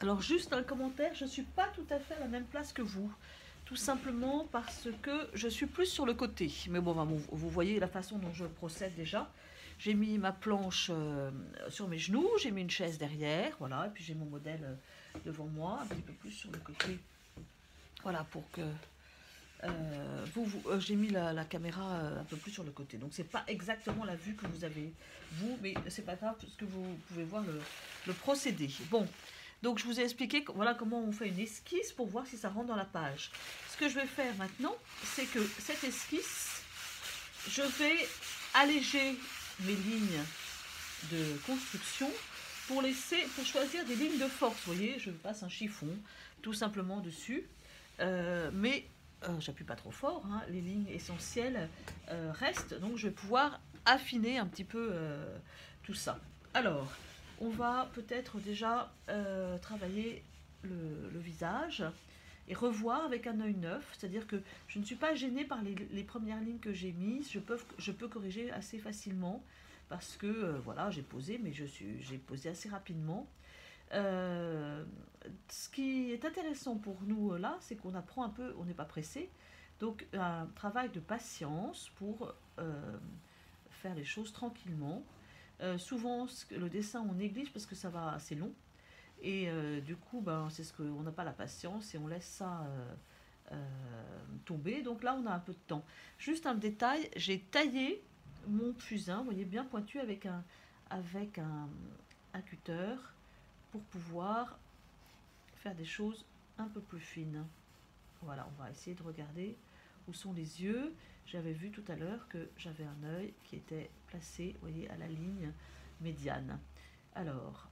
Alors juste un commentaire, je ne suis pas tout à fait à la même place que vous. Tout simplement parce que je suis plus sur le côté. Mais bon, vous voyez la façon dont je procède déjà. J'ai mis ma planche sur mes genoux, j'ai mis une chaise derrière, voilà, et puis j'ai mon modèle devant moi, un petit peu plus sur le côté. Voilà, pour que j'ai mis la caméra un peu plus sur le côté. Donc c'est pas exactement la vue que vous avez vous, mais c'est pas grave parce que vous pouvez voir le procédé. Bon, donc je vous ai expliqué voilà comment on fait une esquisse pour voir si ça rentre dans la page. Ce que je vais faire maintenant, c'est que cette esquisse, je vais alléger mes lignes de construction pour choisir des lignes de force. Vous voyez, je passe un chiffon tout simplement dessus, mais j'appuie pas trop fort, hein, les lignes essentielles restent, donc je vais pouvoir affiner un petit peu tout ça. Alors, on va peut-être déjà travailler le visage et revoir avec un œil neuf, c'est-à-dire que je ne suis pas gênée par les premières lignes que j'ai mises, je peux corriger assez facilement parce que voilà, j'ai posé, mais j'ai posé assez rapidement. Ce qui est intéressant pour nous là, c'est qu'on apprend un peu, on n'est pas pressé, donc un travail de patience pour faire les choses tranquillement. Souvent, le dessin, on néglige parce que ça va assez long. Et du coup, ben, c'est ce qu'on n'a pas la patience et on laisse ça tomber. Donc là, on a un peu de temps. Juste un détail, j'ai taillé mon fusain, vous voyez, bien pointu avec un cutter pour pouvoir faire des choses un peu plus fines. Voilà, on va essayer de regarder où sont les yeux. J'avais vu tout à l'heure que j'avais un œil qui était placé, vous voyez, à la ligne médiane. Alors,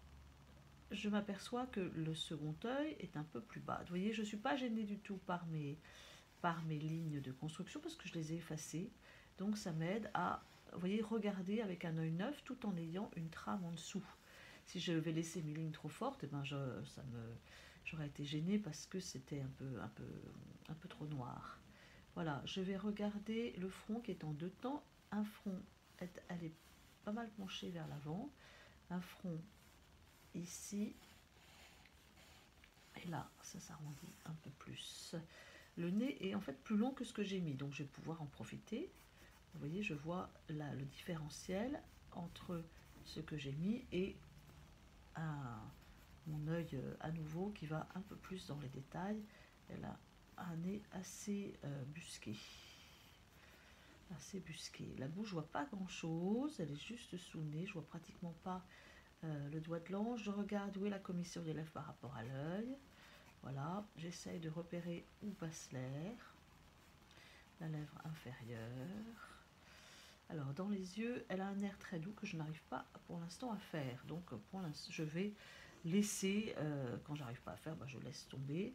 je m'aperçois que le second œil est un peu plus bas. Vous voyez, je ne suis pas gênée du tout par mes lignes de construction parce que je les ai effacées. Donc ça m'aide à, vous voyez, regarder avec un œil neuf tout en ayant une trame en dessous. Si je vais laisser mes lignes trop fortes, eh ben j'aurais été gênée parce que c'était un peu trop noir. Voilà, je vais regarder le front qui est en deux temps. Un front, elle est pas mal penchée vers l'avant. Un front ici. Et là, ça s'arrondit un peu plus. Le nez est en fait plus long que ce que j'ai mis, donc je vais pouvoir en profiter. Vous voyez, je vois là le différentiel entre ce que j'ai mis et mon œil à nouveau qui va un peu plus dans les détails. Elle a un nez assez busqué. Assez busqué. La bouche, je vois pas grand chose, elle est juste sous le nez, je vois pratiquement pas le doigt de l'ange. Je regarde où est la commission des lèvres par rapport à l'œil. Voilà, j'essaye de repérer où passe l'air, la lèvre inférieure. Alors dans les yeux, elle a un air très doux que je n'arrive pas pour l'instant à faire. Donc pour l'instant, je vais laisser, quand j'arrive pas à faire, je laisse tomber.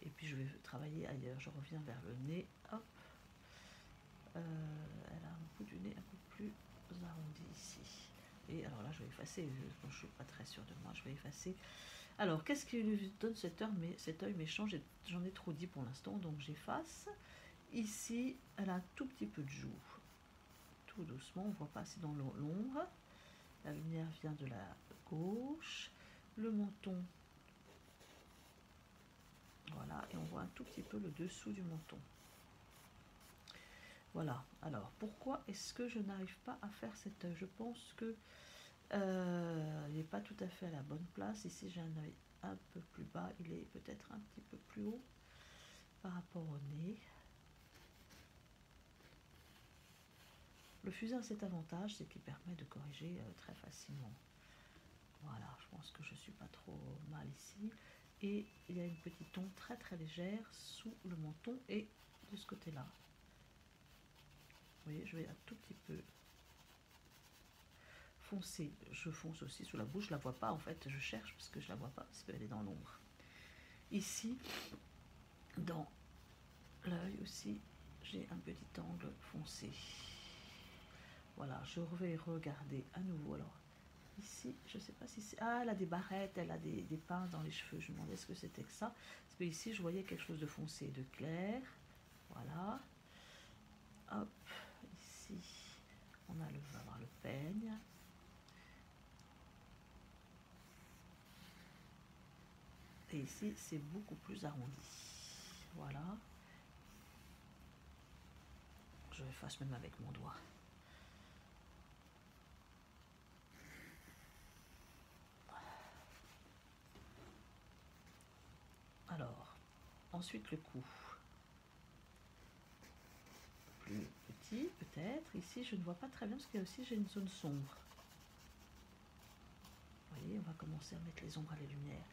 Et puis je vais travailler ailleurs. Je reviens vers le nez. Hop. Elle a un bout du nez un peu plus arrondi ici. Et alors là, je vais effacer. Je ne suis pas très sûre de moi. Je vais effacer. Alors, qu'est-ce qui lui donne cet œil méchant? J'en ai trop dit pour l'instant, donc j'efface. Ici, elle a un tout petit peu de joue. Tout doucement, on ne voit pas assez dans l'ombre. La lumière vient de la gauche. Le menton. Voilà, et on voit un tout petit peu le dessous du menton. Voilà, alors pourquoi est-ce que je n'arrive pas à faire cet œil? Je pense que il n'est pas tout à fait à la bonne place. Ici j'ai un œil un peu plus bas, il est peut-être un petit peu plus haut par rapport au nez. Le fusain a cet avantage, c'est qu'il permet de corriger très facilement. Voilà, je pense que je ne suis pas trop mal ici. Et il y a une petite ombre très très légère sous le menton et de ce côté-là. Vous voyez, je vais un tout petit peu foncer. Je fonce aussi sous la bouche, je ne la vois pas en fait, je cherche parce que je ne la vois pas, parce qu'elle est dans l'ombre. Ici, dans l'œil aussi, j'ai un petit angle foncé. Voilà, je vais regarder à nouveau. Alors, ici, je ne sais pas si c'est... Ah, elle a des barrettes, elle a des pinces dans les cheveux. Je me demandais ce que c'était que ça. Parce que ici, je voyais quelque chose de foncé, de clair. Voilà. Hop, ici, on va avoir le peigne. Et ici, c'est beaucoup plus arrondi. Voilà. Je efface même avec mon doigt. Alors, ensuite le cou. Plus petit, peut-être. Ici, je ne vois pas très bien parce qu'il y a aussi, j'ai une zone sombre. Vous voyez, on va commencer à mettre les ombres et les lumières.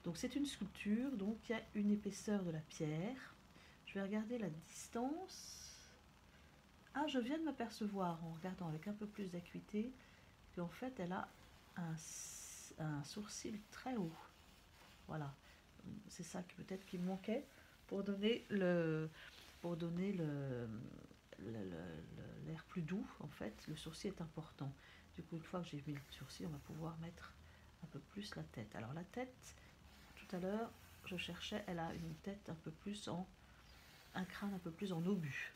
Donc c'est une sculpture, donc il y a une épaisseur de la pierre. Je vais regarder la distance. Ah, je viens de m'apercevoir en regardant avec un peu plus d'acuité qu'en fait elle a un sourcil très haut. Voilà, c'est ça qui peut-être qui me manquait pour donner l'air plus doux. En fait, le sourcil est important. Du coup, une fois que j'ai mis le sourcil, on va pouvoir mettre un peu plus la tête. Alors la tête, tout à l'heure, je cherchais, elle a une tête un peu plus un crâne un peu plus en obus.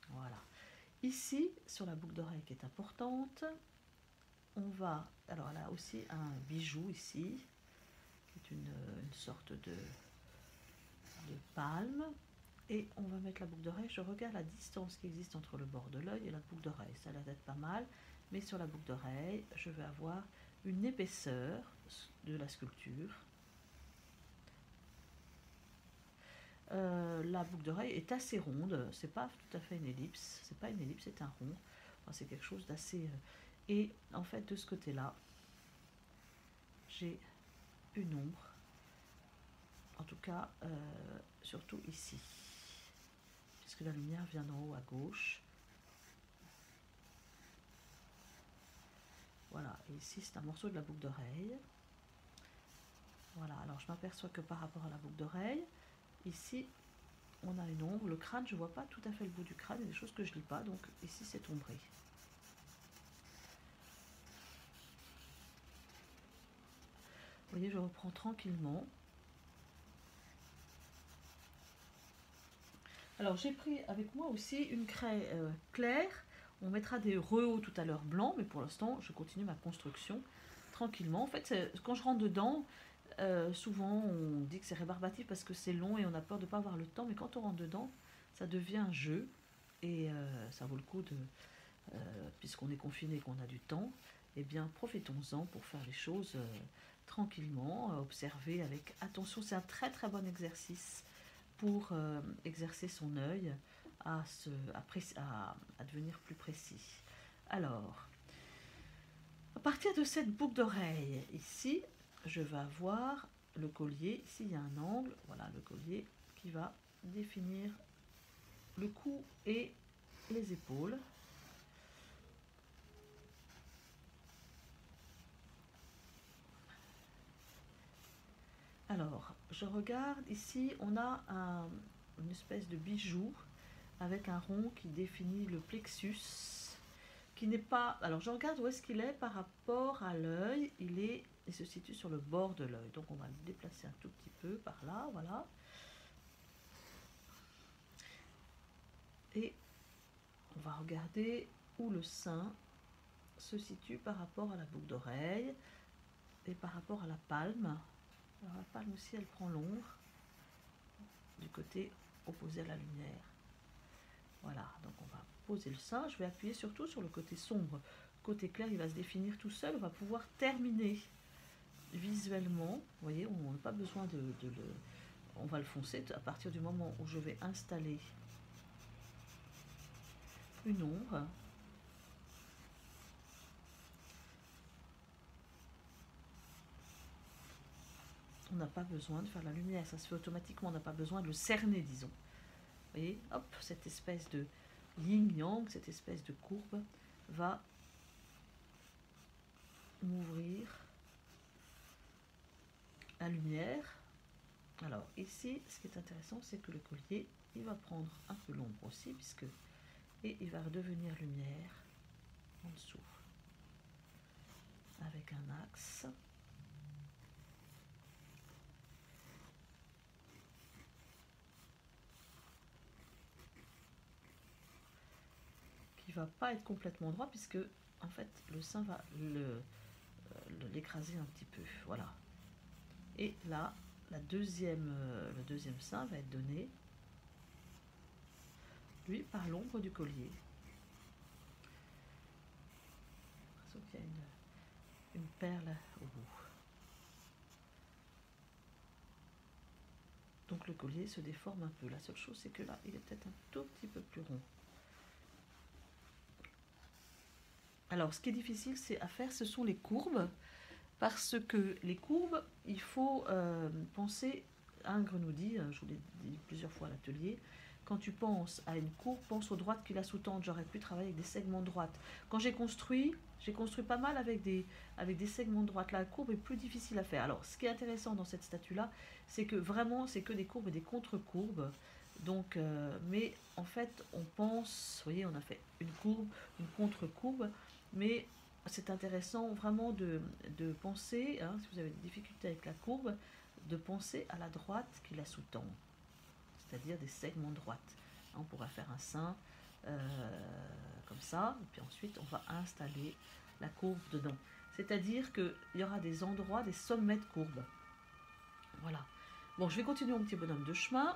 Voilà. Ici, sur la boucle d'oreille qui est importante, on va, alors elle a aussi un bijou ici, qui est une sorte de palme, et on va mettre la boucle d'oreille. Je regarde la distance qui existe entre le bord de l'œil et la boucle d'oreille, ça a l'air d'être pas mal, mais sur la boucle d'oreille, je vais avoir une épaisseur de la sculpture. La boucle d'oreille est assez ronde, c'est pas tout à fait une ellipse, c'est pas une ellipse, c'est un rond, enfin, c'est quelque chose d'assez... Et en fait, de ce côté-là, j'ai une ombre, en tout cas, surtout ici, puisque la lumière vient d'en haut à gauche. Voilà, et ici c'est un morceau de la boucle d'oreille. Voilà, alors je m'aperçois que par rapport à la boucle d'oreille, ici on a une ombre. Le crâne, je vois pas tout à fait le bout du crâne, il y a des choses que je lis pas, donc ici c'est ombré. Vous voyez, je reprends tranquillement. Alors j'ai pris avec moi aussi une craie claire. On mettra des rehauts tout à l'heure blancs, mais pour l'instant je continue ma construction tranquillement. En fait, quand je rentre dedans, souvent on dit que c'est rébarbatif parce que c'est long et on a peur de ne pas avoir le temps, mais quand on rentre dedans, ça devient un jeu et ça vaut le coup de, puisqu'on est confiné et qu'on a du temps, eh bien profitons-en pour faire les choses tranquillement, observer avec attention. C'est un très très bon exercice pour exercer son œil à devenir plus précis. Alors, à partir de cette boucle d'oreille, ici, je vais avoir le collier. Ici, il y a un angle, voilà le collier qui va définir le cou et les épaules. Alors, je regarde ici, on a une espèce de bijou avec un rond qui définit le plexus, qui n'est pas... Alors, je regarde où est-ce qu'il est par rapport à l'œil. Il se situe sur le bord de l'œil. Donc, on va le déplacer un tout petit peu par là, voilà. Et on va regarder où le sein se situe par rapport à la boucle d'oreille et par rapport à la palme. Alors, la palme aussi, elle prend l'ombre du côté opposé à la lumière. Voilà, donc on va poser le sein. Je vais appuyer surtout sur le côté sombre. Côté clair, il va se définir tout seul. On va pouvoir terminer visuellement. Vous voyez, on n'a pas besoin de le... On va le foncer à partir du moment où je vais installer une ombre. On n'a pas besoin de faire la lumière, ça se fait automatiquement. On n'a pas besoin de le cerner, disons. Vous voyez, hop, cette espèce de yin-yang, cette espèce de courbe va m'ouvrir la lumière. Alors ici, ce qui est intéressant, c'est que le collier, il va prendre un peu l'ombre aussi, et il va redevenir lumière en dessous, avec un axe. Qui va pas être complètement droit, puisque en fait le sein va l'écraser un petit peu. Voilà. Et là, le deuxième sein va être donné, lui, par l'ombre du collier. J'ai l'impression qu'il y a une perle au bout. Donc le collier se déforme un peu. La seule chose, c'est que là, il est peut-être un tout petit peu plus rond. Alors, ce qui est difficile, c'est à faire, ce sont les courbes. Parce que les courbes, il faut penser, Ingres nous dit, je vous l'ai dit plusieurs fois à l'atelier, quand tu penses à une courbe, pense aux droites qui la sous-tendent. J'aurais pu travailler avec des segments de droite. Quand j'ai construit pas mal avec des segments de droite. La courbe est plus difficile à faire. Alors, ce qui est intéressant dans cette statue-là, c'est que vraiment, c'est que des courbes et des contre-courbes. Donc, mais en fait, on pense, vous voyez, on a fait une courbe, une contre-courbe, mais c'est intéressant vraiment de penser, hein, si vous avez des difficultés avec la courbe, de penser à la droite qui la sous-tend, c'est-à-dire des segments de droite. On pourra faire un sein comme ça, et puis ensuite on va installer la courbe dedans. C'est-à-dire qu'il y aura des endroits, des sommets de courbe. Voilà. Bon, je vais continuer mon petit bonhomme de chemin.